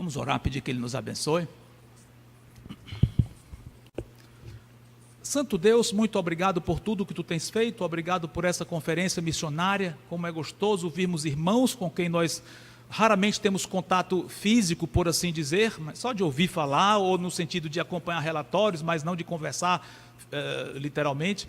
Vamos orar, pedir que Ele nos abençoe. Santo Deus, muito obrigado por tudo que Tu tens feito, obrigado por essa conferência missionária, como é gostoso ouvirmos irmãos com quem nós raramente temos contato físico, por assim dizer, mas só de ouvir falar, ou no sentido de acompanhar relatórios, mas não de conversar literalmente,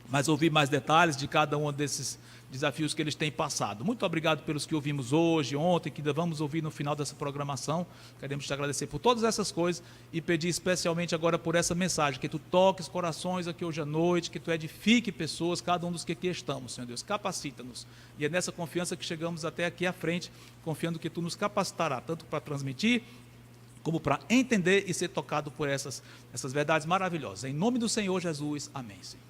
mas ouvir mais detalhes de cada um desses desafios que eles têm passado. Muito obrigado pelos que ouvimos hoje, ontem, que vamos ouvir no final dessa programação. Queremos te agradecer por todas essas coisas e pedir especialmente agora por essa mensagem, que Tu toques corações aqui hoje à noite, que Tu edifique pessoas, cada um dos que aqui estamos, Senhor Deus, capacita-nos. E é nessa confiança que chegamos até aqui à frente, confiando que Tu nos capacitará, tanto para transmitir, como para entender e ser tocado por essas verdades maravilhosas. Em nome do Senhor Jesus, amém, Senhor.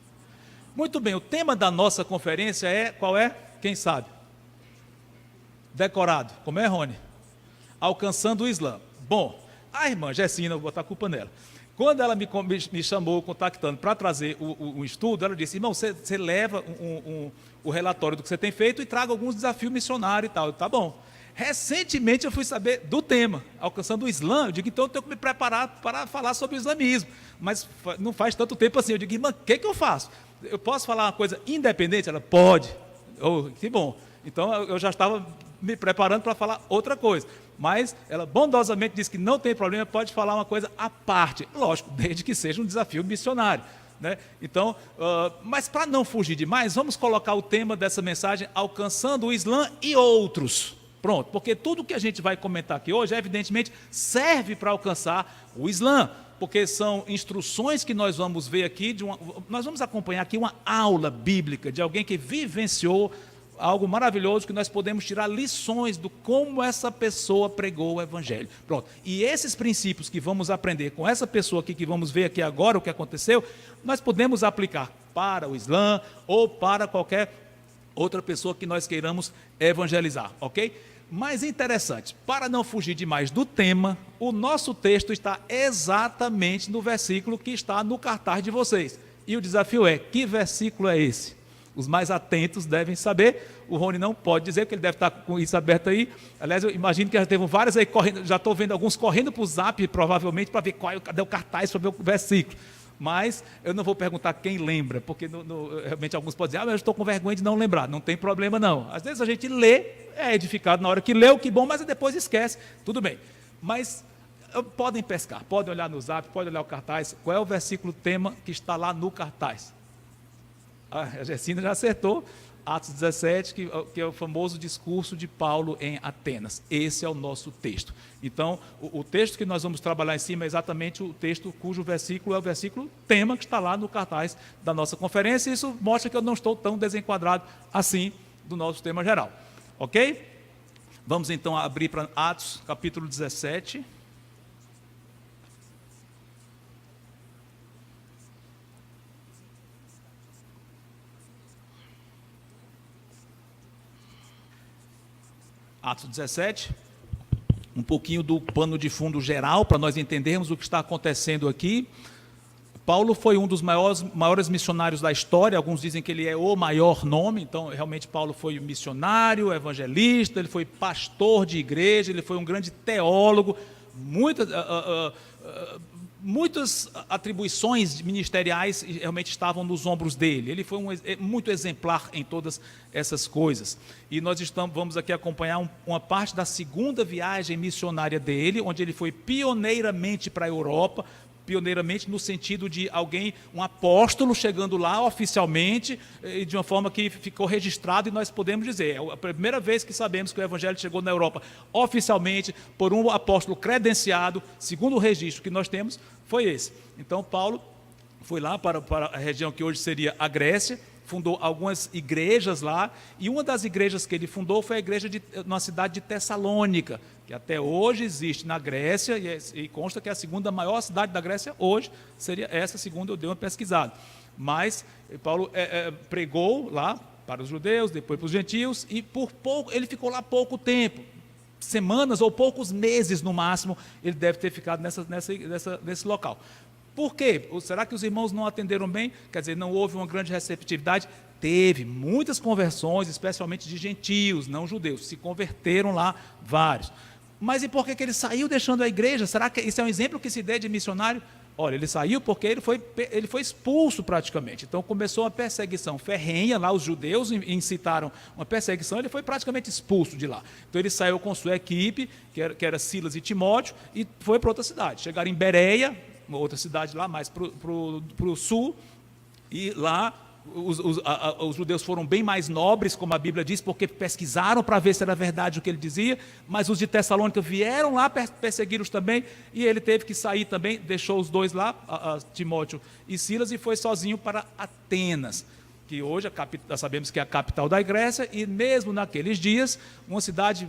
Muito bem, o tema da nossa conferência qual é? Quem sabe? Decorado. Como é, Rony? Alcançando o Islã. Bom, a irmã Gessina, vou botar a culpa nela. Quando ela me chamou, contactando para trazer o estudo, ela disse, irmão, você leva o relatório do que você tem feito e traga alguns desafios missionários e tal. Tá bom. Recentemente eu fui saber do tema, alcançando o Islã. Eu digo, então eu tenho que me preparar para falar sobre o islamismo. Mas não faz tanto tempo assim. Eu digo, irmã, o que eu faço? Eu posso falar uma coisa independente? Ela, pode. Oh, que bom. Então eu já estava me preparando para falar outra coisa. Mas ela bondosamente disse que não tem problema, pode falar uma coisa à parte. Lógico, desde que seja um desafio missionário, né? Então, mas para não fugir demais, vamos colocar o tema dessa mensagem, alcançando o Islã e outros. Pronto, porque tudo que a gente vai comentar aqui hoje, evidentemente, serve para alcançar o Islã, porque são instruções que nós vamos ver aqui, nós vamos acompanhar aqui uma aula bíblica de alguém que vivenciou algo maravilhoso, que nós podemos tirar lições do como essa pessoa pregou o Evangelho. Pronto, e esses princípios que vamos aprender com essa pessoa aqui, que vamos ver aqui agora o que aconteceu, nós podemos aplicar para o Islã ou para qualquer outra pessoa que nós queiramos evangelizar, ok? Mas interessante, para não fugir demais do tema, o nosso texto está exatamente no versículo que está no cartaz de vocês. E o desafio é, que versículo é esse? Os mais atentos devem saber, o Rony não pode dizer, porque ele deve estar com isso aberto aí. Aliás, eu imagino que já teve vários aí correndo, já estou vendo alguns correndo para o Zap, provavelmente, para ver cadê o cartaz, para ver o versículo. Mas eu não vou perguntar quem lembra, porque realmente alguns podem dizer, mas eu estou com vergonha de não lembrar. Não tem problema não. Às vezes a gente lê, é edificado na hora que leu, que bom, mas depois esquece. Tudo bem. Mas podem pescar, podem olhar no Zap, podem olhar o cartaz. Qual é o versículo tema que está lá no cartaz? A Gessina já acertou. Atos 17, que é o famoso discurso de Paulo em Atenas. Esse é o nosso texto. Então, o texto que nós vamos trabalhar em cima é exatamente o texto cujo versículo é o versículo tema que está lá no cartaz da nossa conferência. E isso mostra que eu não estou tão desenquadrado assim do nosso tema geral. Ok? Vamos então abrir para Atos, capítulo 17. Atos 17, um pouquinho do pano de fundo geral, para nós entendermos o que está acontecendo aqui. Paulo foi um dos maiores missionários da história, alguns dizem que ele é o maior nome, então realmente Paulo foi missionário, evangelista, ele foi pastor de igreja, ele foi um grande teólogo, muitas atribuições ministeriais realmente estavam nos ombros dele. Ele foi muito exemplar em todas essas coisas. E nós vamos aqui acompanhar uma parte da segunda viagem missionária dele, onde ele foi pioneiramente para a Europa, pioneiramente no sentido de alguém, um apóstolo chegando lá oficialmente, de uma forma que ficou registrado, e nós podemos dizer, é a primeira vez que sabemos que o Evangelho chegou na Europa oficialmente, por um apóstolo credenciado, segundo o registro que nós temos, foi esse. Então Paulo foi lá para a região que hoje seria a Grécia, fundou algumas igrejas lá, e uma das igrejas que ele fundou foi a igreja na cidade de Tessalônica, que até hoje existe na Grécia, e consta que é a segunda maior cidade da Grécia hoje, seria essa, segundo eu dei uma pesquisada. Mas Paulo pregou lá para os judeus, depois para os gentios, e ele ficou lá pouco tempo, semanas ou poucos meses no máximo, ele deve ter ficado nesse local. Por quê? Será que os irmãos não atenderam bem? Quer dizer, não houve uma grande receptividade? Teve muitas conversões, especialmente de gentios, não judeus. Se converteram lá vários. Mas e por que ele saiu deixando a igreja? Será que isso é um exemplo que se dê de missionário? Olha, ele saiu porque ele foi expulso praticamente. Então começou uma perseguição ferrenha lá, os judeus incitaram uma perseguição, ele foi praticamente expulso de lá. Então ele saiu com sua equipe, que era Silas e Timóteo, e foi para outra cidade. Chegaram em Bereia, uma outra cidade lá mais para o sul, e lá os judeus foram bem mais nobres, como a Bíblia diz, porque pesquisaram para ver se era verdade o que ele dizia, mas os de Tessalônica vieram lá perseguir-os também, e ele teve que sair também, deixou os dois lá, Timóteo e Silas, e foi sozinho para Atenas, que hoje nós sabemos que é a capital da Grécia, e mesmo naqueles dias, uma cidade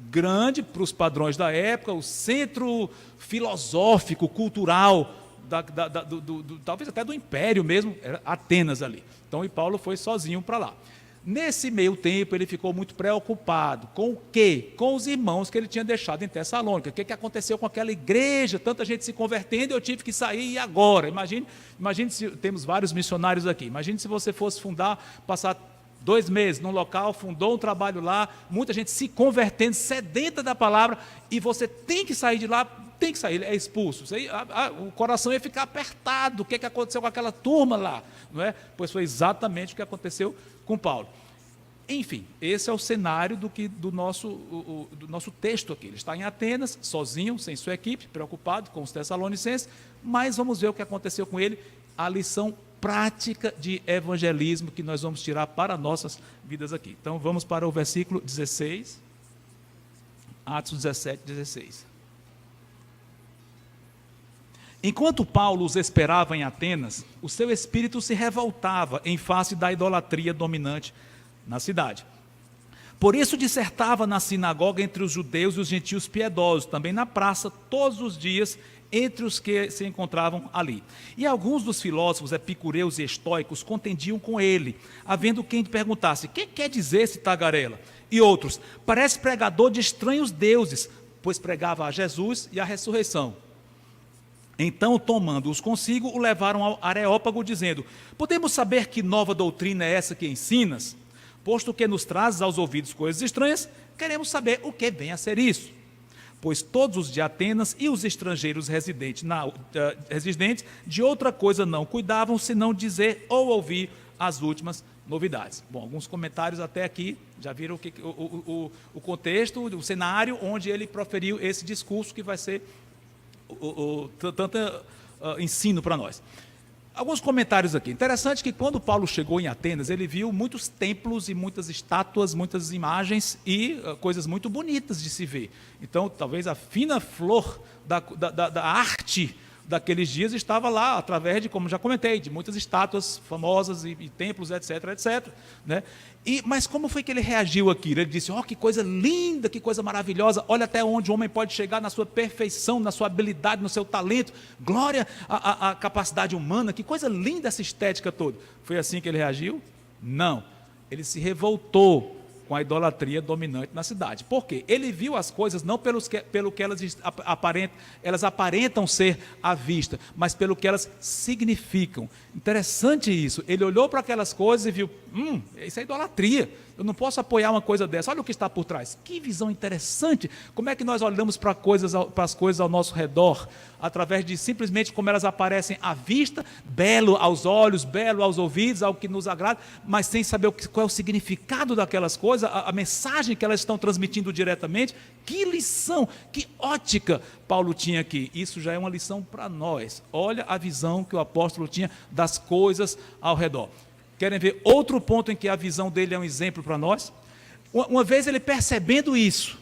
grande para os padrões da época, o centro filosófico, cultural, talvez até do império mesmo, era Atenas ali. Então, e Paulo foi sozinho para lá. Nesse meio tempo, ele ficou muito preocupado. Com o quê? Com os irmãos que ele tinha deixado em Tessalônica. O que aconteceu com aquela igreja? Tanta gente se convertendo, eu tive que sair, e agora? Imagine se temos vários missionários aqui. Imagine se você fosse fundar, passar 2 meses num local, fundou um trabalho lá, muita gente se convertendo, sedenta da palavra, e você tem que sair de lá, tem que sair, ele é expulso. Isso aí, o coração ia ficar apertado. O que aconteceu com aquela turma lá? Não é? Pois foi exatamente o que aconteceu com Paulo. Enfim, esse é o cenário do nosso texto aqui. Ele está em Atenas, sozinho, sem sua equipe, preocupado com os tessalonicenses, mas vamos ver o que aconteceu com ele, a lição prática de evangelismo que nós vamos tirar para nossas vidas aqui. Então vamos para o versículo 16, Atos 17, 16. Enquanto Paulo os esperava em Atenas, o seu espírito se revoltava em face da idolatria dominante na cidade. Por isso dissertava na sinagoga entre os judeus e os gentios piedosos, também na praça, todos os dias, entre os que se encontravam ali. E alguns dos filósofos epicureus e estoicos contendiam com ele, havendo quem perguntasse: que quer dizer esse tagarela? E outros: parece pregador de estranhos deuses, pois pregava a Jesus e a ressurreição. Então, tomando-os consigo, o levaram ao Areópago, dizendo: podemos saber que nova doutrina é essa que ensinas? Posto que nos trazes aos ouvidos coisas estranhas, queremos saber o que vem a ser isso. Pois todos os de Atenas e os estrangeiros residentes de outra coisa não cuidavam, senão dizer ou ouvir as últimas novidades. Bom, alguns comentários até aqui, já viram o contexto, o cenário onde ele proferiu esse discurso que vai ser tanto ensino para nós. Alguns comentários aqui. Interessante que quando Paulo chegou em Atenas, ele viu muitos templos e muitas estátuas, muitas imagens e coisas muito bonitas de se ver. Então, talvez a fina flor da arte daqueles dias estava lá, através de, como já comentei, de muitas estátuas famosas e templos, etc, etc. Né? Mas como foi que ele reagiu aqui? Ele disse: que coisa linda, que coisa maravilhosa, olha até onde o homem pode chegar na sua perfeição, na sua habilidade, no seu talento, glória à capacidade humana, que coisa linda essa estética toda. Foi assim que ele reagiu? Não, ele se revoltou com a idolatria dominante na cidade. Por quê? Ele viu as coisas não pelo que elas aparentam ser à vista, mas pelo que elas significam. Interessante isso. Ele olhou para aquelas coisas e viu: isso é idolatria. Eu não posso apoiar uma coisa dessa. Olha o que está por trás. Que visão interessante. Como é que nós olhamos para as coisas ao nosso redor? Através de simplesmente como elas aparecem à vista, belo aos olhos, belo aos ouvidos, algo que nos agrada, mas sem saber qual é o significado daquelas coisas, a mensagem que elas estão transmitindo diretamente. Que lição, que ótica Paulo tinha aqui. Isso já é uma lição para nós. Olha a visão que o apóstolo tinha das coisas ao redor. Querem ver outro ponto em que a visão dele é um exemplo para nós? Uma vez ele percebendo isso,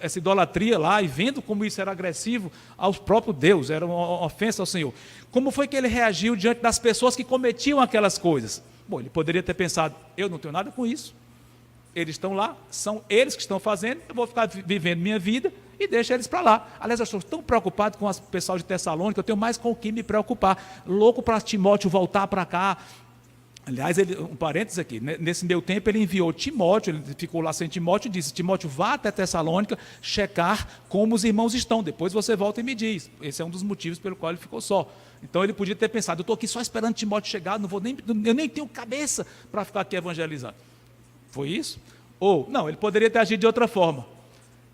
essa idolatria lá, e vendo como isso era agressivo ao próprio Deus, era uma ofensa ao Senhor, como foi que ele reagiu diante das pessoas que cometiam aquelas coisas? Bom, ele poderia ter pensado: eu não tenho nada com isso, eles estão lá, são eles que estão fazendo, eu vou ficar vivendo minha vida e deixa eles para lá. Aliás, eu estou tão preocupado com o pessoal de Tessalônica, eu tenho mais com o que me preocupar, louco para Timóteo voltar para cá. Aliás, um parênteses aqui, nesse meu tempo ele enviou Timóteo, ele ficou lá sem Timóteo e disse: Timóteo, vá até Tessalônica checar como os irmãos estão, depois você volta e me diz. Esse é um dos motivos pelo qual ele ficou só. Então ele podia ter pensado: eu estou aqui só esperando Timóteo chegar, eu nem tenho cabeça para ficar aqui evangelizando. Foi isso? Ou, não, ele poderia ter agido de outra forma.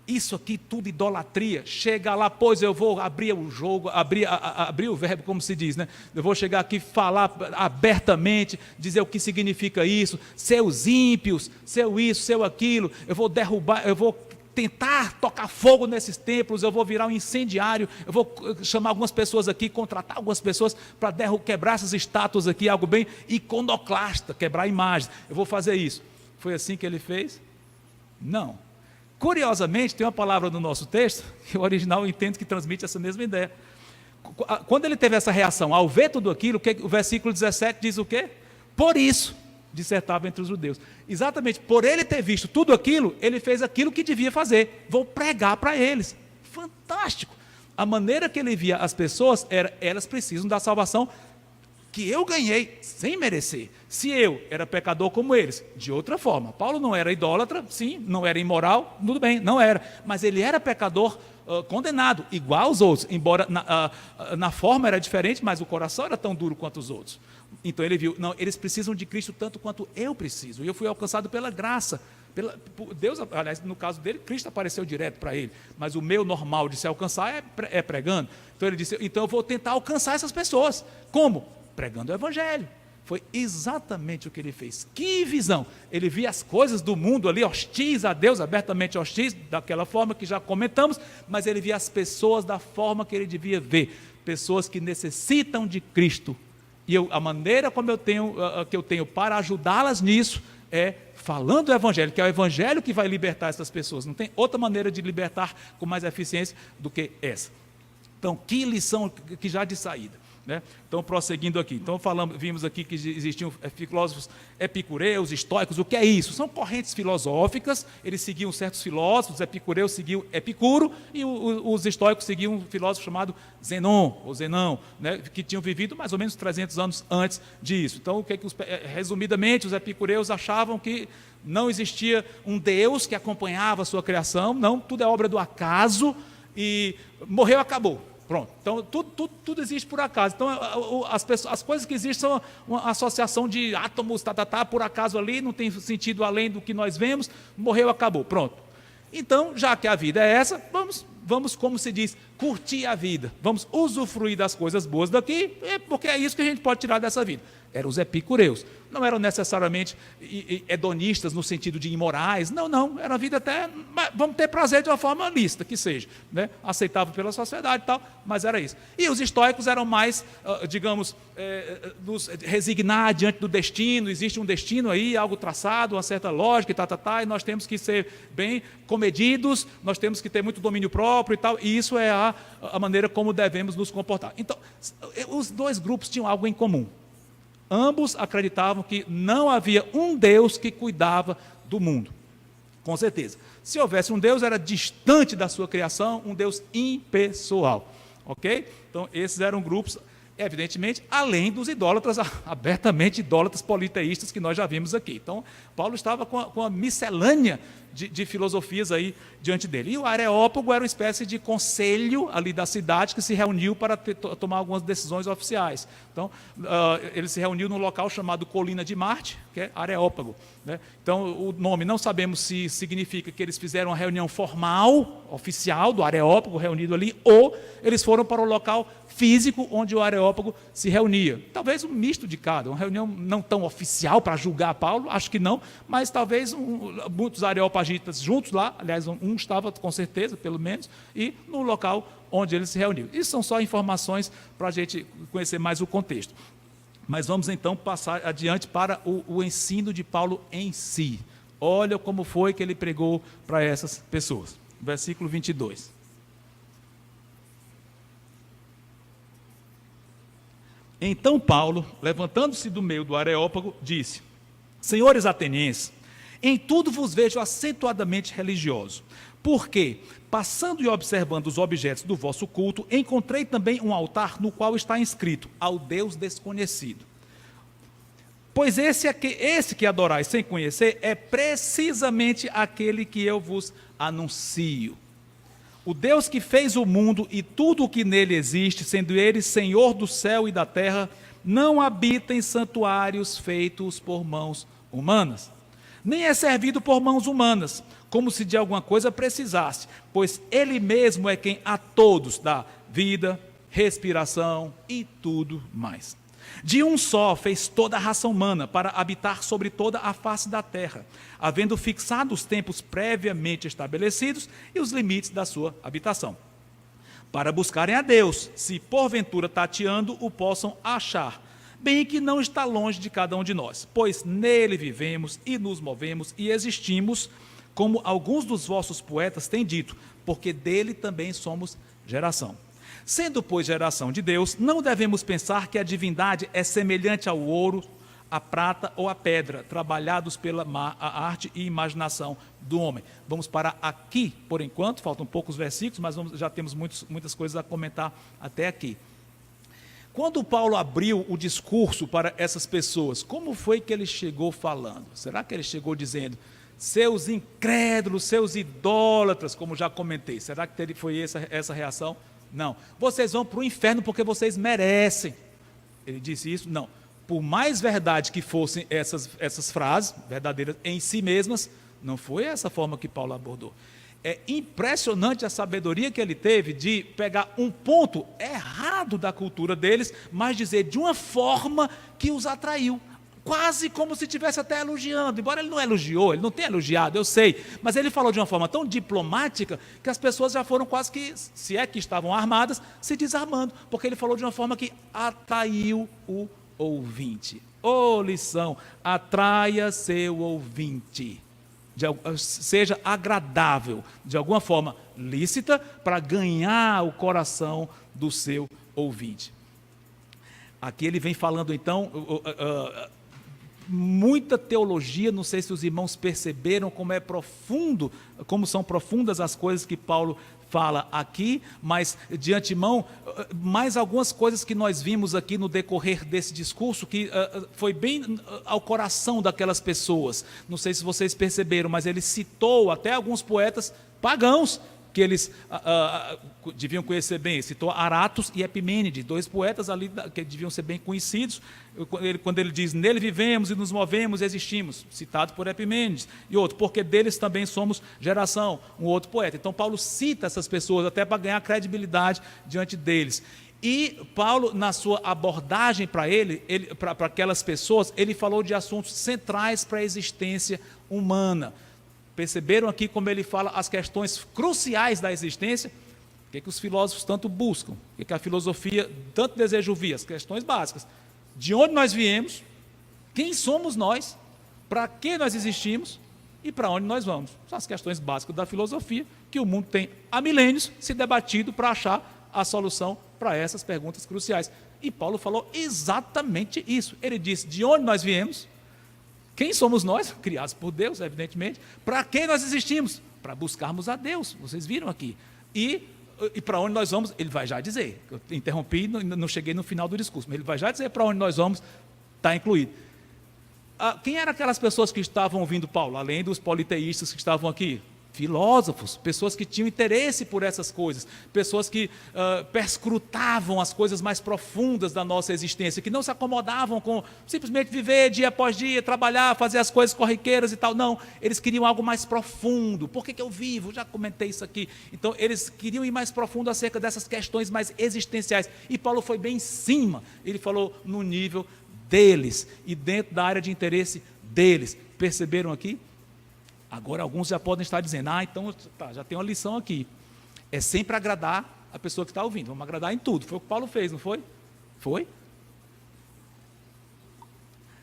Isso aqui tudo idolatria. Chega lá, pois eu vou abrir o jogo, abrir o verbo, como se diz, né? Eu vou chegar aqui falar abertamente, dizer o que significa isso, seus ímpios, seu isso, seu aquilo. Eu vou derrubar, eu vou tentar tocar fogo nesses templos, eu vou virar um incendiário, eu vou chamar algumas pessoas aqui, contratar algumas pessoas para quebrar essas estátuas aqui, algo bem iconoclasta, quebrar imagens. Eu vou fazer isso. Foi assim que ele fez? Não. Curiosamente, tem uma palavra no nosso texto, que o original eu entendo que transmite essa mesma ideia. Quando ele teve essa reação, ao ver tudo aquilo, o versículo 17 diz o quê? Por isso, dissertava entre os judeus. Exatamente, por ele ter visto tudo aquilo, ele fez aquilo que devia fazer. Vou pregar para eles. Fantástico! A maneira que ele via as pessoas era, elas precisam da salvação que eu ganhei sem merecer. Se eu era pecador como eles, de outra forma. Paulo não era idólatra, sim, não era imoral, tudo bem, não era. Mas ele era pecador condenado, igual aos outros, embora na forma era diferente, mas o coração era tão duro quanto os outros. Então ele viu, não, eles precisam de Cristo tanto quanto eu preciso. E eu fui alcançado pela graça. Deus, aliás, no caso dele, Cristo apareceu direto para ele. Mas o meu normal de se alcançar é pregando. Então ele disse, então eu vou tentar alcançar essas pessoas. Como? Pregando o Evangelho. Foi exatamente o que ele fez. Que visão! Ele via as coisas do mundo ali, hostis a Deus, abertamente hostis, daquela forma que já comentamos, mas ele via as pessoas da forma que ele devia ver. Pessoas que necessitam de Cristo. E a maneira como que eu tenho para ajudá-las nisso é falando o Evangelho, que é o Evangelho que vai libertar essas pessoas. Não tem outra maneira de libertar com mais eficiência do que essa. Então, que lição que já de saída. Né? Então, prosseguindo aqui, então vimos aqui que existiam filósofos epicureus, estoicos. O que é isso? São correntes filosóficas, eles seguiam certos filósofos, os epicureus seguiam Epicuro e os estoicos seguiam um filósofo chamado Zenon, ou Zenão, né? Que tinham vivido mais ou menos 300 anos antes disso. Então, resumidamente, os epicureus achavam que não existia um Deus que acompanhava a sua criação, não, tudo é obra do acaso e morreu, acabou. Pronto, então tudo existe por acaso. Então as coisas que existem são uma associação de átomos, por acaso ali, não tem sentido além do que nós vemos, morreu, acabou, pronto. Então, já que a vida é essa, vamos, como se diz, curtir a vida, vamos usufruir das coisas boas daqui, porque é isso que a gente pode tirar dessa vida. Eram os epicureus, não eram necessariamente hedonistas no sentido de imorais, não, era a vida até, vamos ter prazer de uma forma lícita, que seja, né? Aceitável pela sociedade e tal, mas era isso. E os estoicos eram mais, digamos, nos resignar diante do destino, existe um destino aí, algo traçado, uma certa lógica e nós temos que ser bem comedidos, nós temos que ter muito domínio próprio e tal, e isso é a maneira como devemos nos comportar. Então, os dois grupos tinham algo em comum. Ambos acreditavam que não havia um Deus que cuidava do mundo. Com certeza. Se houvesse um Deus, era distante da sua criação, um Deus impessoal. Ok? Então, esses eram grupos, evidentemente, além dos idólatras, abertamente idólatras politeístas que nós já vimos aqui. Então, Paulo estava com a miscelânea de filosofias aí diante dele. E o Areópago era uma espécie de conselho ali da cidade que se reuniu para tomar algumas decisões oficiais. Então, ele se reuniu num local chamado Colina de Marte, que é Areópago. Né? Então, o nome não sabemos se significa que eles fizeram uma reunião formal, oficial, do Areópago reunido ali, ou eles foram para o local físico onde o Areópago se reunia. Talvez um misto de cada, uma reunião não tão oficial para julgar Paulo, acho que não, mas talvez muitos areopagitas juntos lá, aliás, um estava com certeza, pelo menos, e no local onde eles se reuniam. Isso são só informações para a gente conhecer mais o contexto. Mas vamos então passar adiante para o ensino de Paulo em si. Olha como foi que ele pregou para essas pessoas. Versículo 22. Então Paulo, levantando-se do meio do Areópago, disse: Senhores atenienses, em tudo vos vejo acentuadamente religioso, porque, passando e observando os objetos do vosso culto, encontrei também um altar no qual está inscrito, ao Deus desconhecido. Pois esse que adorais sem conhecer é precisamente aquele que eu vos anuncio. O Deus que fez o mundo e tudo o que nele existe, sendo ele Senhor do céu e da terra, não habita em santuários feitos por mãos humanas. nem é servido por mãos humanas, como se de alguma coisa precisasse, pois Ele mesmo é quem a todos dá vida, respiração e tudo mais. De um só fez toda a raça humana para habitar sobre toda a face da terra, havendo fixado os tempos previamente estabelecidos e os limites da sua habitação, para buscarem a Deus, se porventura tateando o possam achar, bem que não está longe de cada um de nós, pois nele vivemos e nos movemos e existimos, como alguns dos vossos poetas têm dito, porque dele também somos geração. Sendo, pois, geração de Deus, não devemos pensar que a divindade é semelhante ao ouro, à prata ou à pedra, trabalhados pela arte e imaginação do homem. Vamos parar aqui, por enquanto, faltam poucos versículos, mas já temos muitas coisas a comentar até aqui. Quando Paulo abriu o discurso para essas pessoas, como foi que ele chegou falando? Será que ele chegou dizendo, seus incrédulos, seus idólatras, como já comentei? Será que foi essa reação? Não. Vocês vão para o inferno porque vocês merecem. Ele disse isso? Não. Por mais verdade que fossem essas frases, verdadeiras em si mesmas, não foi essa forma que Paulo abordou. É impressionante a sabedoria que ele teve de pegar um ponto errado da cultura deles, mas dizer de uma forma que os atraiu. Quase como se estivesse até elogiando, embora ele não elogiou, ele não tenha elogiado, eu sei, mas ele falou de uma forma tão diplomática que as pessoas já foram quase que, se é que estavam armadas, se desarmando, porque ele falou de uma forma que atraiu o ouvinte. Ô lição, atraia seu ouvinte, seja agradável, de alguma forma lícita, para ganhar o coração do seu ouvinte. Aqui ele vem falando então... muita teologia, não sei se os irmãos perceberam como é profundo, como são profundas as coisas que Paulo fala aqui, mas de antemão, mais algumas coisas que nós vimos aqui no decorrer desse discurso, que foi bem ao coração daquelas pessoas. Não sei se vocês perceberam, mas ele citou até alguns poetas pagãos, que eles deviam conhecer bem. Ele citou Aratus e Epimênides, dois poetas ali que deviam ser bem conhecidos, quando ele diz, nele vivemos e nos movemos e existimos, citado por Epimênides, e outro, porque deles também somos geração, um outro poeta. Então Paulo cita essas pessoas até para ganhar credibilidade diante deles. E Paulo, na sua abordagem para para aquelas pessoas, ele falou de assuntos centrais para a existência humana. Perceberam aqui como ele fala as questões cruciais da existência? O que os filósofos tanto buscam? O que a filosofia tanto deseja ouvir? As questões básicas. De onde nós viemos? Quem somos nós? Para que nós existimos? E para onde nós vamos? São as questões básicas da filosofia que o mundo tem há milênios se debatido para achar a solução para essas perguntas cruciais. E Paulo falou exatamente isso. Ele disse, de onde nós viemos? Quem somos nós? Criados por Deus, evidentemente. Para que nós existimos? Para buscarmos a Deus, vocês viram aqui. E para onde nós vamos? Ele vai já dizer. Eu interrompi, não cheguei no final do discurso, mas ele vai já dizer para onde nós vamos, está incluído. Quem eram aquelas pessoas que estavam ouvindo Paulo, além dos politeístas que estavam aqui? Filósofos, pessoas que tinham interesse por essas coisas, pessoas que perscrutavam as coisas mais profundas da nossa existência, que não se acomodavam com simplesmente viver dia após dia, trabalhar, fazer as coisas corriqueiras e tal, não, eles queriam algo mais profundo. Por que eu vivo? Já comentei isso aqui. Então eles queriam ir mais profundo acerca dessas questões mais existenciais, e Paulo foi bem em cima, ele falou no nível deles, e dentro da área de interesse deles. Perceberam aqui? Agora alguns já podem estar dizendo, então já tem uma lição aqui. É sempre agradar a pessoa que está ouvindo. Vamos agradar em tudo. Foi o que Paulo fez, não foi? Foi?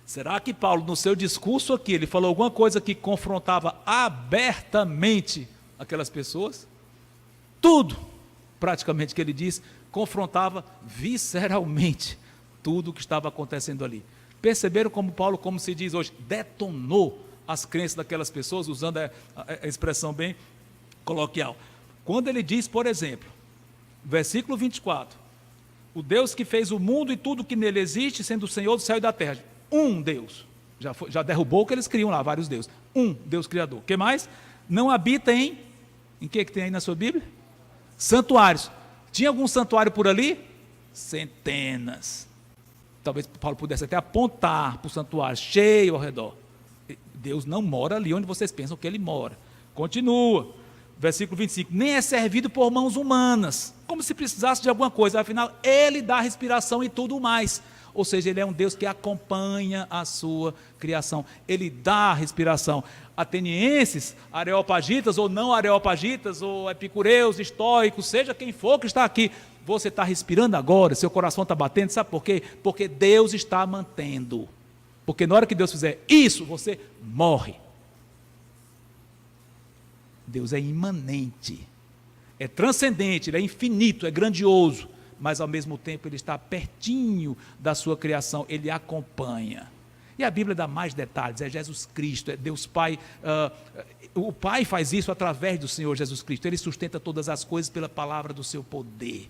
Será que Paulo, no seu discurso aqui, ele falou alguma coisa que confrontava abertamente aquelas pessoas? Tudo, praticamente, que ele diz, confrontava visceralmente tudo o que estava acontecendo ali. Perceberam como Paulo, como se diz hoje, detonou as crenças daquelas pessoas, usando a expressão bem coloquial. Quando ele diz, por exemplo, versículo 24, o Deus que fez o mundo e tudo que nele existe, sendo o Senhor do céu e da terra. Um Deus. Já derrubou o que eles criam lá, vários deuses. Um Deus Criador. O que mais? Não habita em que tem aí na sua Bíblia? Santuários. Tinha algum santuário por ali? Centenas. Talvez Paulo pudesse até apontar para o santuário cheio ao redor. Deus não mora ali onde vocês pensam que ele mora. Continua, versículo 25, nem é servido por mãos humanas, como se precisasse de alguma coisa, afinal, ele dá respiração e tudo mais. Ou seja, ele é um Deus que acompanha a sua criação, ele dá respiração. Atenienses, areopagitas ou não areopagitas, ou epicureus, estoicos, seja quem for que está aqui, você está respirando agora, seu coração está batendo, sabe por quê? Porque Deus está mantendo. Porque na hora que Deus fizer isso, você morre. Deus é imanente, é transcendente, ele é infinito, é grandioso, mas ao mesmo tempo ele está pertinho da sua criação, ele acompanha. E a Bíblia dá mais detalhes, é Jesus Cristo, é Deus Pai, o Pai faz isso através do Senhor Jesus Cristo, ele sustenta todas as coisas pela palavra do seu poder.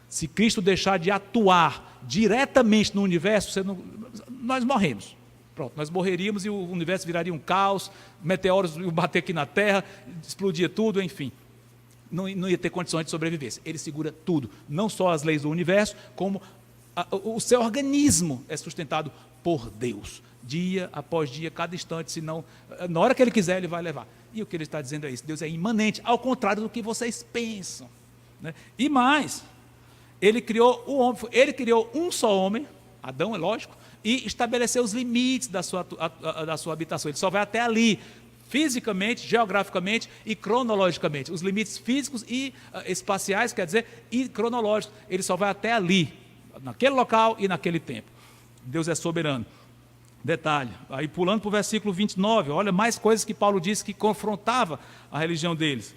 Se Cristo deixar de atuar diretamente no universo, nós morremos. Pronto, nós morreríamos e o universo viraria um caos, meteoros iam bater aqui na Terra, explodia tudo, enfim. Não ia ter condições de sobrevivência. Ele segura tudo, não só as leis do universo, como o seu organismo é sustentado por Deus. Dia após dia, cada instante, senão, na hora que ele quiser, ele vai levar. E o que ele está dizendo é isso, Deus é imanente, ao contrário do que vocês pensam. Né? E mais, ele criou o homem, ele criou um só homem, Adão, é lógico, e estabeleceu os limites da sua habitação. Ele só vai até ali, fisicamente, geograficamente e cronologicamente. Os limites físicos e espaciais, quer dizer, e cronológicos. Ele só vai até ali, naquele local e naquele tempo. Deus é soberano. Detalhe, aí pulando para o versículo 29, olha mais coisas que Paulo disse que confrontava a religião deles.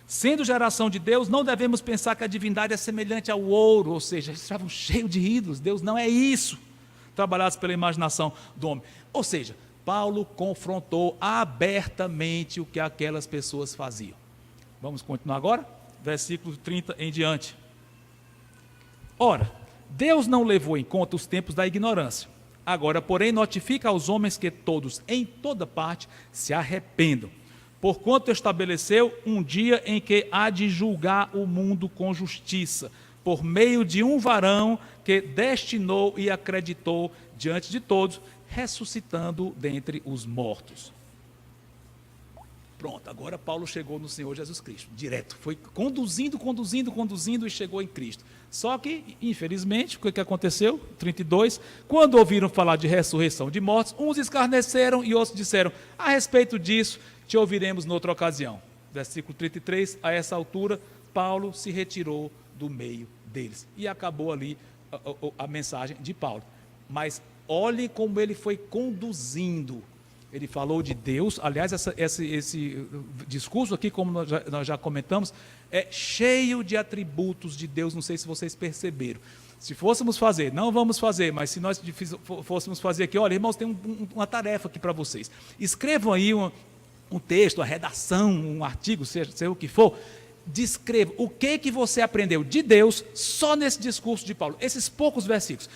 Sendo geração de Deus, não devemos pensar que a divindade é semelhante ao ouro, ou seja, eles estavam cheios de ídolos. Deus não é isso, trabalhados pela imaginação do homem. Ou seja, Paulo confrontou abertamente o que aquelas pessoas faziam. Vamos continuar agora? Versículo 30 em diante. Ora, Deus não levou em conta os tempos da ignorância. Agora, porém, notifica aos homens que todos, em toda parte, se arrependam. Porquanto estabeleceu um dia em que há de julgar o mundo com justiça, por meio de um varão que destinou e acreditou diante de todos, ressuscitando dentre os mortos. Pronto, agora Paulo chegou no Senhor Jesus Cristo, direto, foi conduzindo e chegou em Cristo. Só que, infelizmente, o que aconteceu? 32, quando ouviram falar de ressurreição de mortos, uns escarneceram e outros disseram, a respeito disso, te ouviremos noutra ocasião. Versículo 33, a essa altura, Paulo se retirou do meio deles. E acabou ali a mensagem de Paulo. Mas olhe como ele foi conduzindo. Ele falou de Deus, aliás, esse discurso aqui, como nós já comentamos, é cheio de atributos de Deus, não sei se vocês perceberam. Se fôssemos fazer, não vamos fazer, mas se nós fôssemos fazer aqui, olha, irmãos, tem uma tarefa aqui para vocês. Escrevam aí um texto, uma redação, um artigo, seja o que for, descreva o que você aprendeu de Deus só nesse discurso de Paulo, esses poucos versículos.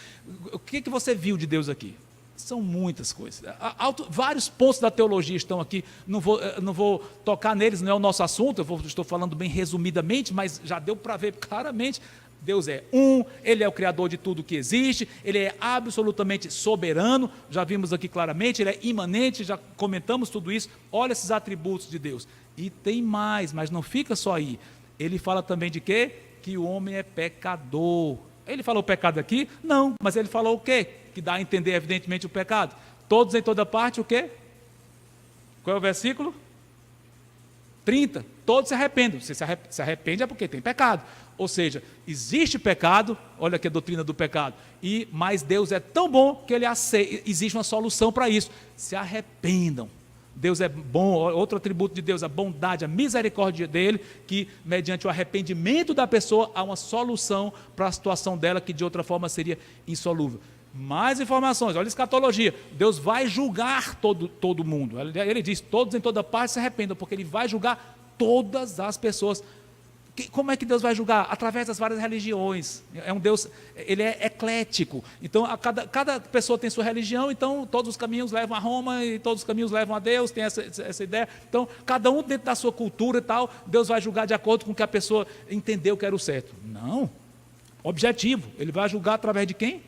O que você viu de Deus aqui? São muitas coisas. Vários pontos da teologia estão aqui, não vou tocar neles, não é o nosso assunto, estou falando bem resumidamente, mas já deu para ver claramente. Deus é um, Ele é o Criador de tudo que existe, Ele é absolutamente soberano, já vimos aqui claramente, Ele é imanente, já comentamos tudo isso. Olha esses atributos de Deus. E tem mais, mas não fica só aí. Ele fala também de quê? Que o homem é pecador. Ele falou pecado aqui? Não, mas ele falou o quê? Que dá a entender evidentemente o pecado. Todos em toda parte, o quê? Qual é o versículo? 30. Todos se arrependem. Se arrepende é porque tem pecado. Ou seja, existe pecado, olha aqui a doutrina do pecado, mas Deus é tão bom que Ele aceita, existe uma solução para isso. Se arrependam. Deus é bom, outro atributo de Deus, a bondade, a misericórdia dele, que mediante o arrependimento da pessoa há uma solução para a situação dela que de outra forma seria insolúvel. Mais informações, olha a escatologia, Deus vai julgar todo mundo, ele diz, todos em toda parte se arrependam, porque Ele vai julgar todas as pessoas. Como é que Deus vai julgar? Através das várias religiões. É um Deus, Ele é eclético. Então, cada pessoa tem sua religião, então todos os caminhos levam a Roma e todos os caminhos levam a Deus, tem essa ideia. Então, cada um dentro da sua cultura e tal, Deus vai julgar de acordo com o que a pessoa entendeu que era o certo. Não. Objetivo. Ele vai julgar através de quem?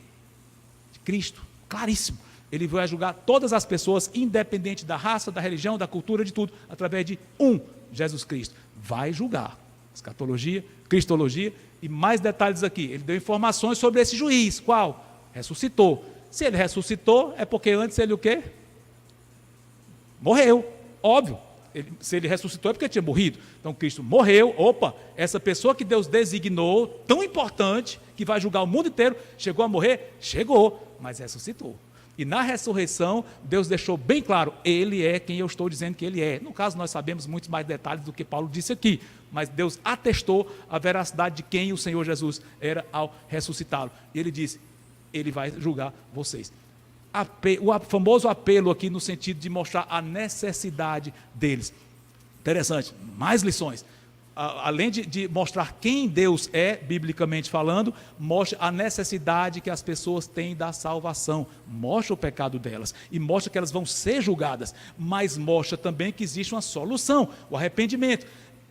De Cristo. Claríssimo. Ele vai julgar todas as pessoas, independente da raça, da religião, da cultura, de tudo, através de Jesus Cristo. Vai julgar. Escatologia, cristologia e mais detalhes aqui. Ele deu informações sobre esse juiz. Qual? Ressuscitou. Se ele ressuscitou, é porque antes ele o quê? Morreu. Óbvio. Se ele ressuscitou é porque tinha morrido. Então Cristo morreu. Opa, essa pessoa que Deus designou, tão importante, que vai julgar o mundo inteiro, chegou a morrer? Chegou, mas ressuscitou. E na ressurreição, Deus deixou bem claro, ele é quem eu estou dizendo que ele é. No caso, nós sabemos muito mais detalhes do que Paulo disse aqui, mas Deus atestou a veracidade de quem o Senhor Jesus era ao ressuscitá-lo. E ele disse, ele vai julgar vocês. O famoso apelo aqui no sentido de mostrar a necessidade deles. Interessante, mais lições. Além de mostrar quem Deus é, biblicamente falando, mostra a necessidade que as pessoas têm da salvação, mostra o pecado delas e mostra que elas vão ser julgadas, mas mostra também que existe uma solução, o arrependimento.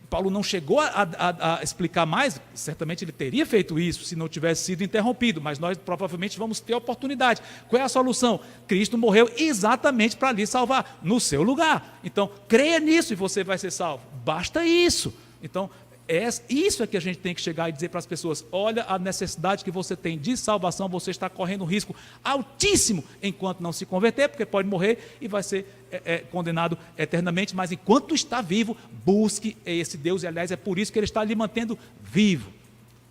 Paulo não chegou a explicar mais, certamente ele teria feito isso se não tivesse sido interrompido, mas nós provavelmente vamos ter oportunidade. Qual é a solução? Cristo morreu exatamente para lhe salvar, no seu lugar. Então, creia nisso e você vai ser salvo. Basta isso. Então, isso é que a gente tem que chegar e dizer para as pessoas, olha a necessidade que você tem de salvação, você está correndo um risco altíssimo enquanto não se converter, porque pode morrer e vai ser condenado eternamente, mas enquanto está vivo, busque esse Deus, e aliás é por isso que ele está lhe mantendo vivo.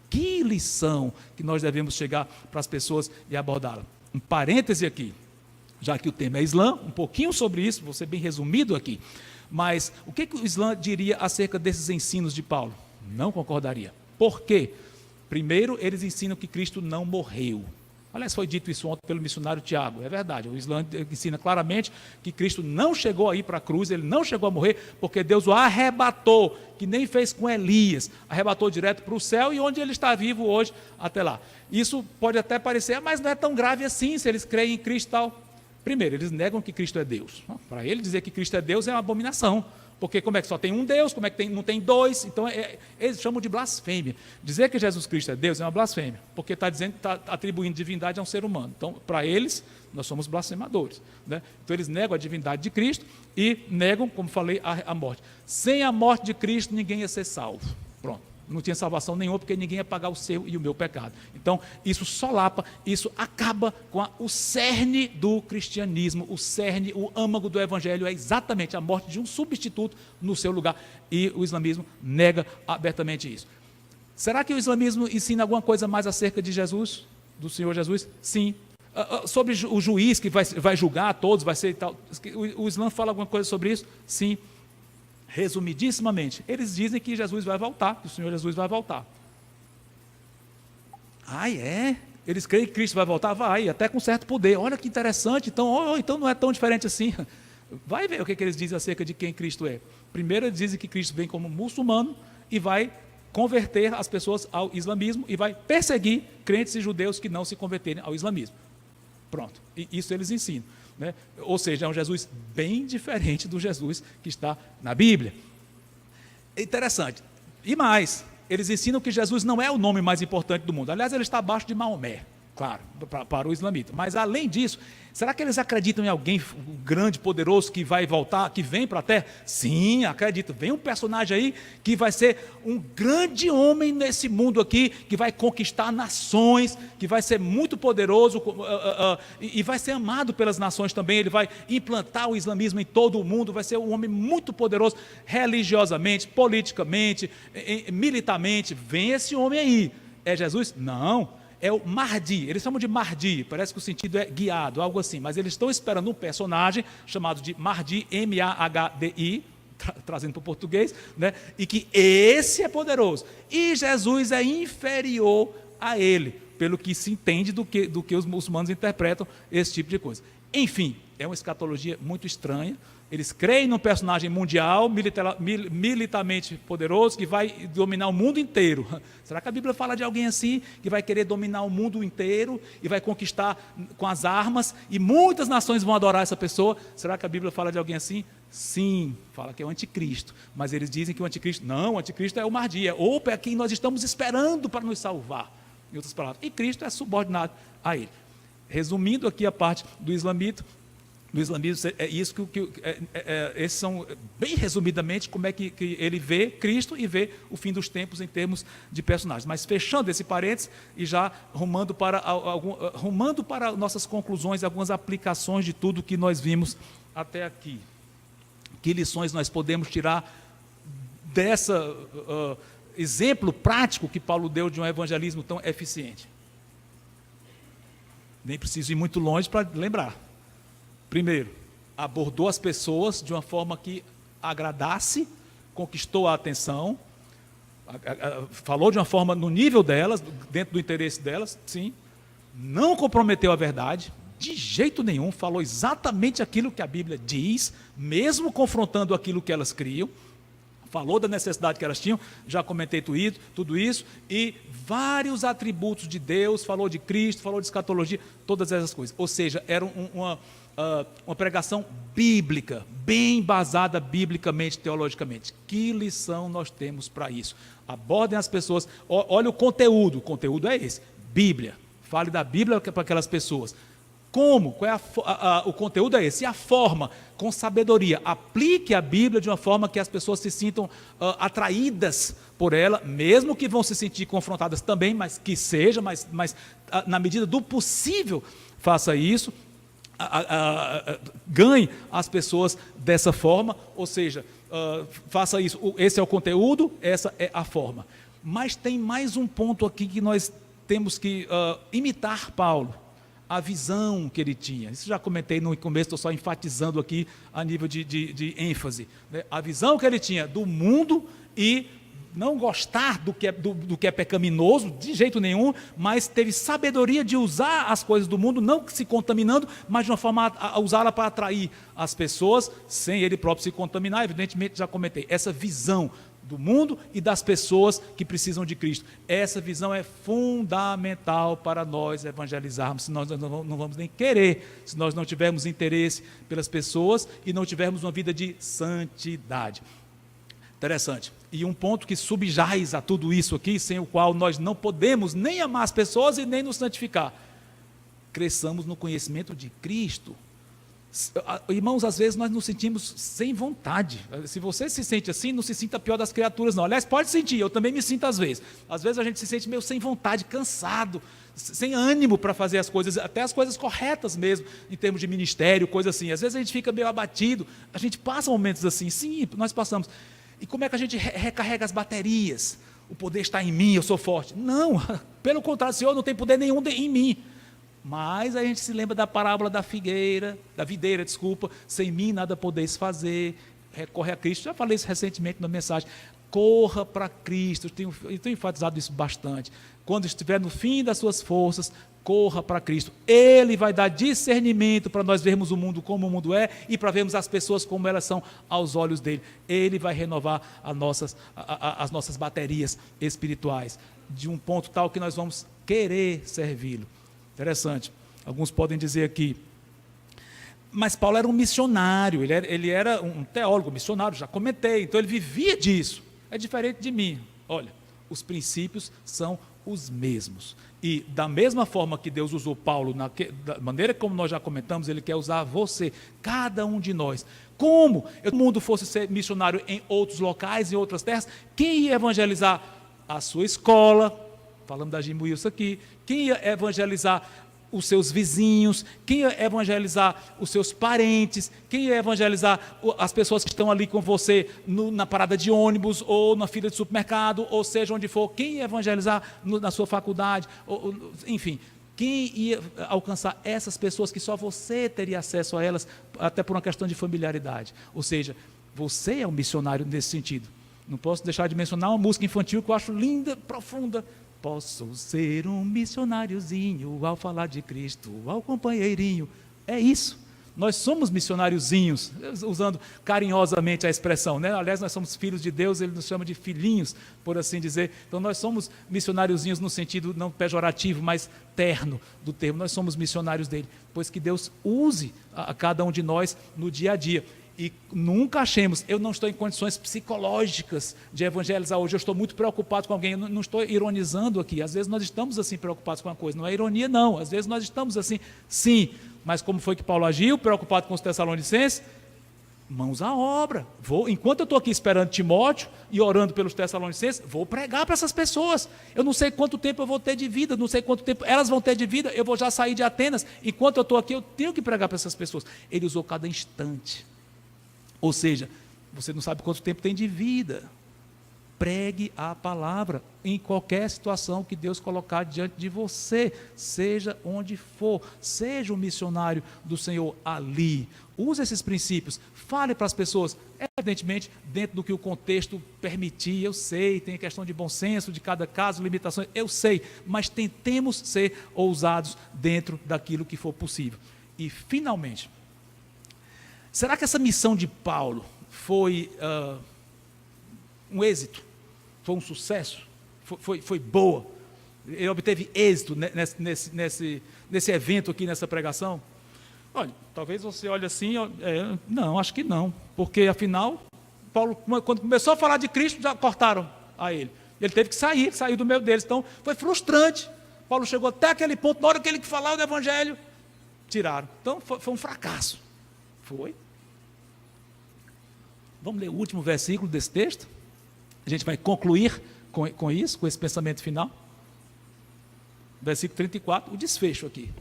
Que lição que nós devemos chegar para as pessoas e abordá-la. Um parêntese aqui, já que o tema é Islã, um pouquinho sobre isso, vou ser bem resumido aqui. Mas o que o Islã diria acerca desses ensinos de Paulo? Não concordaria. Por quê? Primeiro, eles ensinam que Cristo não morreu. Aliás, foi dito isso ontem pelo missionário Tiago. É verdade, o Islã ensina claramente que Cristo não chegou a ir para a cruz, ele não chegou a morrer, porque Deus o arrebatou, que nem fez com Elias, arrebatou direto para o céu e onde ele está vivo hoje até lá. Isso pode até parecer, mas não é tão grave assim, se eles creem em Cristo e tal. Primeiro, eles negam que Cristo é Deus. Para ele dizer que Cristo é Deus é uma abominação. Porque como é que só tem um Deus, como é que não tem dois? Então, eles chamam de blasfêmia. Dizer que Jesus Cristo é Deus é uma blasfêmia, porque está atribuindo divindade a um ser humano. Então, para eles, nós somos blasfemadores. Né? Então, eles negam a divindade de Cristo e negam, como falei, a morte. Sem a morte de Cristo, ninguém ia ser salvo. Pronto. Não tinha salvação nenhuma, porque ninguém ia pagar o seu e o meu pecado. Então, isso solapa, isso acaba com o cerne do cristianismo, o cerne, o âmago do evangelho é exatamente a morte de um substituto no seu lugar. E o islamismo nega abertamente isso. Será que o islamismo ensina alguma coisa mais acerca de Jesus, do Senhor Jesus? Sim. Sobre o juiz que vai julgar a todos, vai ser e tal. O Islã fala alguma coisa sobre isso? Sim. Resumidissimamente, eles dizem que Jesus vai voltar, que o Senhor Jesus vai voltar. Ah, é? Eles creem que Cristo vai voltar? Vai, até com certo poder. Olha que interessante, então não é tão diferente assim. Vai ver o que eles dizem acerca de quem Cristo é. Primeiro, eles dizem que Cristo vem como muçulmano e vai converter as pessoas ao islamismo e vai perseguir crentes e judeus que não se converterem ao islamismo. Pronto, e isso eles ensinam. Né? Ou seja, é um Jesus bem diferente do Jesus que está na Bíblia. É interessante. E mais, eles ensinam que Jesus não é o nome mais importante do mundo. Aliás, ele está abaixo de Maomé, claro, para o islamita. Mas, além disso, será que eles acreditam em alguém grande, poderoso, que vai voltar, que vem para a Terra? Sim, acredito. Vem um personagem aí que vai ser um grande homem nesse mundo aqui, que vai conquistar nações, que vai ser muito poderoso e vai ser amado pelas nações também. Ele vai implantar o islamismo em todo o mundo, vai ser um homem muito poderoso, religiosamente, politicamente, militarmente. Vem esse homem aí. É Jesus? Não. É o Mahdi, eles chamam de Mahdi, parece que o sentido é guiado, algo assim, mas eles estão esperando um personagem chamado de Mahdi, M-A-H-D-I, trazendo para o português, né? E que esse é poderoso, e Jesus é inferior a ele, pelo que se entende do que os muçulmanos interpretam esse tipo de coisa. Enfim, é uma escatologia muito estranha. Eles creem num personagem mundial, militarmente poderoso, que vai dominar o mundo inteiro. Será que a Bíblia fala de alguém assim, que vai querer dominar o mundo inteiro e vai conquistar com as armas, e muitas nações vão adorar essa pessoa? Será que a Bíblia fala de alguém assim? Sim, fala que é o anticristo. Mas eles dizem que o anticristo, não, o anticristo é o Mahdi, é quem nós estamos esperando para nos salvar. Em outras palavras, e Cristo é subordinado a ele. Resumindo aqui a parte do islamismo, é isso esses são, bem resumidamente, como é que ele vê Cristo e vê o fim dos tempos em termos de personagens. Mas fechando esse parênteses e já rumando para nossas conclusões, algumas aplicações de tudo que nós vimos até aqui. Que lições nós podemos tirar dessa exemplo prático que Paulo deu de um evangelismo tão eficiente? Nem preciso ir muito longe para lembrar. Primeiro, abordou as pessoas de uma forma que agradasse, conquistou a atenção, falou de uma forma no nível delas, dentro do interesse delas, sim. Não comprometeu a verdade, de jeito nenhum, falou exatamente aquilo que a Bíblia diz, mesmo confrontando aquilo que elas criam. Falou da necessidade que elas tinham, já comentei tudo isso, e vários atributos de Deus, falou de Cristo, falou de escatologia, todas essas coisas. Ou seja, era uma pregação bíblica, bem embasada biblicamente, teologicamente. Que lição nós temos para isso? Abordem as pessoas, olha o conteúdo é esse, Bíblia. Fale da Bíblia para aquelas pessoas. Como? Qual é o conteúdo é esse? E a forma? Com sabedoria. Aplique a Bíblia de uma forma que as pessoas se sintam atraídas por ela, mesmo que vão se sentir confrontadas também, mas que seja, mas na medida do possível, faça isso. Ganhe as pessoas dessa forma, ou seja, faça isso. Esse é o conteúdo, essa é a forma. Mas tem mais um ponto aqui que nós temos que imitar Paulo. A visão que ele tinha. Isso já comentei no começo, estou só enfatizando aqui a nível de ênfase. Né? A visão que ele tinha do mundo e não gostar do que é pecaminoso, de jeito nenhum, mas teve sabedoria de usar as coisas do mundo, não se contaminando, mas de uma forma a usá-la para atrair as pessoas, sem ele próprio se contaminar. Evidentemente, já comentei, essa visão do mundo e das pessoas que precisam de Cristo. Essa visão é fundamental para nós evangelizarmos, se nós não vamos nem querer, se nós não tivermos interesse pelas pessoas e não tivermos uma vida de santidade. Interessante. E um ponto que subjaz a tudo isso aqui, sem o qual nós não podemos nem amar as pessoas e nem nos santificar. Cresçamos no conhecimento de Cristo. Irmãos, às vezes nós nos sentimos sem vontade. Se você se sente assim, não se sinta pior das criaturas, não. Aliás, pode sentir, eu também me sinto às vezes. Às vezes a gente se sente meio sem vontade, cansado, sem ânimo para fazer as coisas, até as coisas corretas mesmo, em termos de ministério, coisa assim. Às vezes a gente fica meio abatido, a gente passa momentos assim, sim, nós passamos. E como é que a gente recarrega as baterias? O poder está em mim, eu sou forte. Não, pelo contrário, o Senhor não tem poder nenhum em mim. Mas a gente se lembra da parábola da videira, sem mim nada podeis fazer, recorre a Cristo. Já falei isso recentemente na mensagem. Corra para Cristo, eu tenho enfatizado isso bastante. Quando estiver no fim das suas forças, corra para Cristo. Ele vai dar discernimento para nós vermos o mundo como o mundo é e para vermos as pessoas como elas são aos olhos dele. Ele vai renovar as nossas baterias espirituais, de um ponto tal que nós vamos querer servi-lo. Interessante. Alguns podem dizer aqui, mas Paulo era um missionário, ele era um teólogo, missionário, já comentei, então ele vivia disso. É diferente de mim. Olha, os princípios são os mesmos. E da mesma forma que Deus usou Paulo, da maneira como nós já comentamos, ele quer usar você, cada um de nós. Como se o mundo fosse ser missionário em outros locais, em outras terras, quem ia evangelizar? A sua escola, falando da Jim Wilson aqui, quem ia evangelizar os seus vizinhos, quem ia evangelizar os seus parentes, quem ia evangelizar as pessoas que estão ali com você na parada de ônibus, ou na fila de supermercado, ou seja onde for, quem ia evangelizar na sua faculdade, enfim, quem ia alcançar essas pessoas que só você teria acesso a elas, até por uma questão de familiaridade. Ou seja, você é um missionário nesse sentido. Não posso deixar de mencionar uma música infantil que eu acho linda, profunda. Posso ser um missionáriozinho ao falar de Cristo, ao companheirinho. É isso. Nós somos missionáriozinhos, usando carinhosamente a expressão, né? Aliás, nós somos filhos de Deus, ele nos chama de filhinhos, por assim dizer. Então, nós somos missionáriozinhos no sentido não pejorativo, mas terno do termo. Nós somos missionários dele, pois que Deus use a cada um de nós no dia a dia. E nunca achemos, eu não estou em condições psicológicas de evangelizar hoje, eu estou muito preocupado com alguém, eu não estou ironizando aqui, às vezes nós estamos assim preocupados com uma coisa, não é ironia não, às vezes nós estamos assim, sim, mas como foi que Paulo agiu, preocupado com os Tessalonicenses? Mãos à obra, enquanto eu estou aqui esperando Timóteo e orando pelos Tessalonicenses, vou pregar para essas pessoas, eu não sei quanto tempo eu vou ter de vida, não sei quanto tempo elas vão ter de vida, eu vou já sair de Atenas, enquanto eu estou aqui eu tenho que pregar para essas pessoas. Ele usou cada instante. Ou seja, você não sabe quanto tempo tem de vida. Pregue a palavra em qualquer situação que Deus colocar diante de você, seja onde for, seja um missionário do Senhor ali. Use esses princípios, fale para as pessoas, evidentemente, dentro do que o contexto permitir, eu sei, tem questão de bom senso, de cada caso, limitações, eu sei, mas tentemos ser ousados dentro daquilo que for possível. E, finalmente, será que essa missão de Paulo foi um êxito? Foi um sucesso? Foi boa? Ele obteve êxito nesse evento aqui, nessa pregação? Olha, talvez você olhe assim, não, acho que não. Porque, afinal, Paulo, quando começou a falar de Cristo, já cortaram a ele. Ele teve que sair do meio deles. Então, foi frustrante. Paulo chegou até aquele ponto, na hora que ele falava do Evangelho, tiraram. Então, foi um fracasso. Foi. Vamos ler o último versículo desse texto? A gente vai concluir com isso, com esse pensamento final. Versículo 34, o desfecho aqui.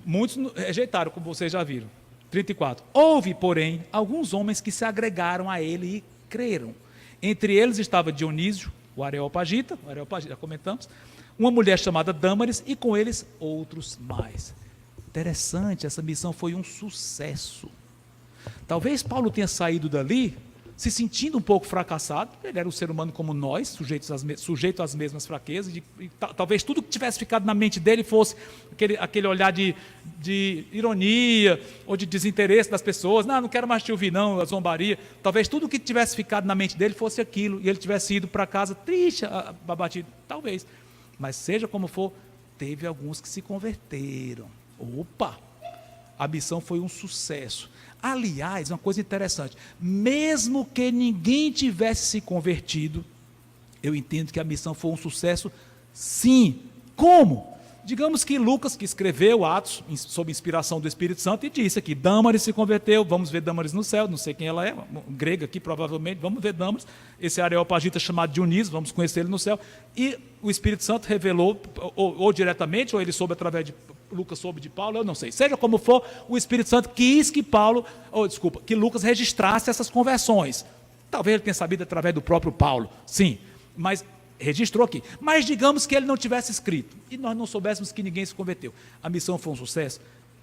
Muitos rejeitaram, como vocês já viram. 34. Houve, porém, alguns homens que se agregaram a ele e creram. Entre eles estava Dionísio, o Areopagita, já comentamos, uma mulher chamada Dâmaris e com eles outros mais. Interessante, essa missão foi um sucesso. Talvez Paulo tenha saído dali se sentindo um pouco fracassado. Ele era um ser humano como nós, sujeito às mesmas fraquezas, e talvez tudo que tivesse ficado na mente dele fosse aquele olhar de ironia ou de desinteresse das pessoas. Não quero mais te ouvir não, a zombaria. Talvez tudo que tivesse ficado na mente dele fosse aquilo, e ele tivesse ido para casa triste, abatido, talvez. Mas seja como for, teve alguns que se converteram. Opa! A missão foi um sucesso. Aliás, uma coisa interessante, mesmo que ninguém tivesse se convertido, eu entendo que a missão foi um sucesso, sim. Como? Digamos que Lucas, que escreveu Atos, sob inspiração do Espírito Santo, e disse aqui, Dâmaris se converteu, vamos ver Dâmaris no céu, não sei quem ela é, grega aqui provavelmente, vamos ver Dâmaris, esse Areopagita chamado Dionísio, vamos conhecer ele no céu, e o Espírito Santo revelou, ou diretamente, ou ele soube através de Lucas soube de Paulo, eu não sei. Seja como for, o Espírito Santo quis que que Lucas registrasse essas conversões. Talvez ele tenha sabido através do próprio Paulo, sim, mas registrou aqui. Mas digamos que ele não tivesse escrito, e nós não soubéssemos que ninguém se converteu. A missão foi um sucesso?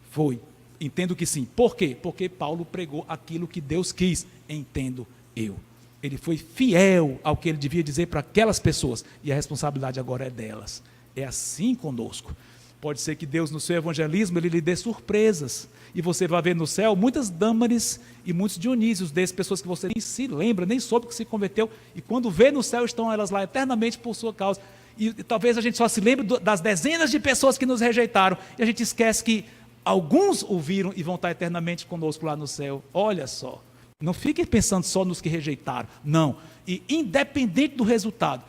Foi. Entendo que sim. Por quê? Porque Paulo pregou aquilo que Deus quis, entendo eu. Ele foi fiel ao que ele devia dizer para aquelas pessoas, e a responsabilidade agora é delas. É assim conosco. Pode ser que Deus, no seu evangelismo, ele lhe dê surpresas. E você vai ver no céu muitas Dâmaris e muitos Dionísios, dessas pessoas que você nem se lembra, nem soube que se converteu. E quando vê no céu, estão elas lá eternamente por sua causa. E talvez a gente só se lembre das dezenas de pessoas que nos rejeitaram. E a gente esquece que alguns ouviram e vão estar eternamente conosco lá no céu. Olha só. Não fiquem pensando só nos que rejeitaram. Não. E independente do resultado,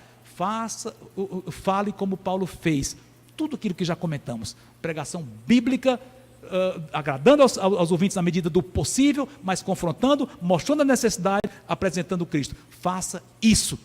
fale como Paulo fez. Tudo aquilo que já comentamos, pregação bíblica, agradando aos ouvintes na medida do possível, mas confrontando, mostrando a necessidade, apresentando Cristo. Faça isso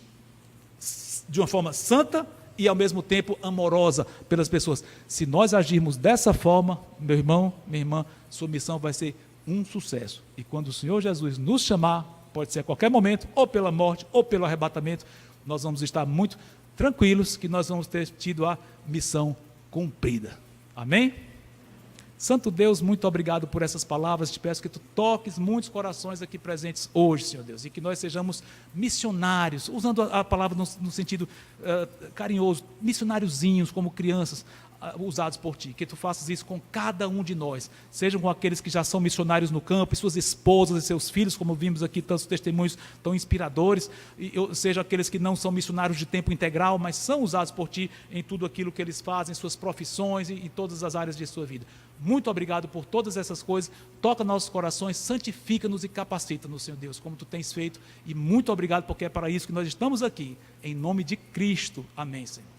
de uma forma santa e ao mesmo tempo amorosa pelas pessoas. Se nós agirmos dessa forma, meu irmão, minha irmã, sua missão vai ser um sucesso. E quando o Senhor Jesus nos chamar, pode ser a qualquer momento, ou pela morte, ou pelo arrebatamento, nós vamos estar muito tranquilos que nós vamos ter tido a missão cumprida. Amém? Santo Deus, muito obrigado por essas palavras. Te peço que tu toques muitos corações aqui presentes hoje, Senhor Deus, e que nós sejamos missionários, usando a palavra no sentido carinhoso, missionáriozinhos como crianças, usados por ti, que tu faças isso com cada um de nós, sejam com aqueles que já são missionários no campo, e suas esposas e seus filhos, como vimos aqui tantos testemunhos tão inspiradores, seja aqueles que não são missionários de tempo integral, mas são usados por ti em tudo aquilo que eles fazem, suas profissões e em todas as áreas de sua vida. Muito obrigado por todas essas coisas. Toca nossos corações, santifica-nos e capacita-nos, Senhor Deus, como Tu tens feito. E muito obrigado, porque é para isso que nós estamos aqui. Em nome de Cristo. Amém, Senhor.